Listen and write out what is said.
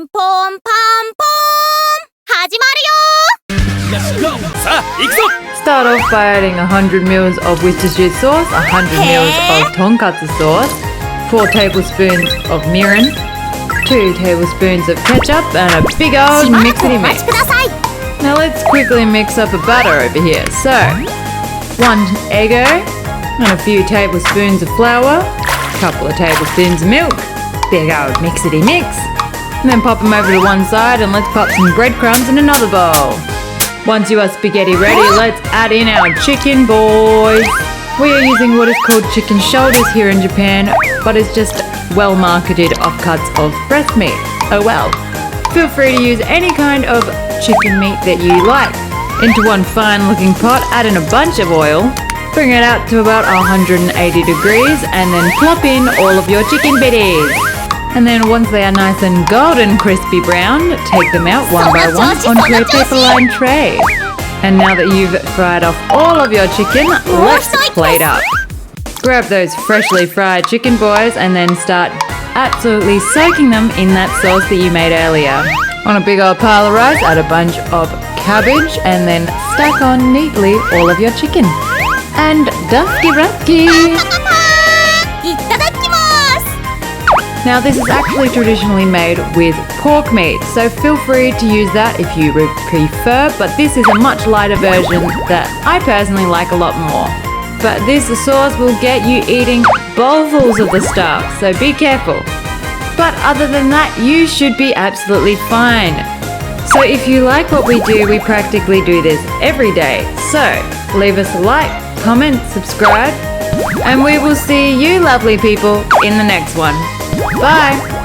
ンポンパンポン始まるよ。さあ、行くぞ。 Start off by adding 100 ml of Worcestershire sauce, 100 ml of Tonkatsu Sauce, 4 tablespoons of Mirin, 2 tablespoons of ketchup, and a big old しばらく mixity お待 mix. ちください。 Now let's quickly mix up a batter over here. So, 1 Eggo, and a few tablespoons of flour, couple of tablespoons of milk, big old mixity mix. And then pop them over to one side and let's pop some breadcrumbs in another bowl. Once your spaghetti ready, let's add in our chicken, boys. We are using what is called chicken shoulders here in Japan, but it's just well-marketed offcuts of breast meat. Oh well. Feel free to use any kind of chicken meat that you like. Into one fine-looking pot, add in a bunch of oil. Bring it out to about 180 degrees and then plop in all of your chicken bitties. And then once they are nice and golden crispy brown, take them out one by one onto a paper-lined tray. And now that you've fried off all of your chicken, let's plate up. Grab those freshly fried chicken, boys, and then start absolutely soaking them in that sauce that you made earlier. On a big old pile of rice, add a bunch of cabbage and then stack on neatly all of your chicken. And dusky rusky! いただきます。 Now this is actually traditionally made with pork meat, so feel free to use that if you prefer, but this is a much lighter version that I personally like a lot more. But this sauce will get you eating bowlfuls of the stuff, so be careful. But other than that, you should be absolutely fine. So if you like what we do, we practically do this every day. So leave us a like, comment, subscribe, and we will see you lovely people in the next one. Bye!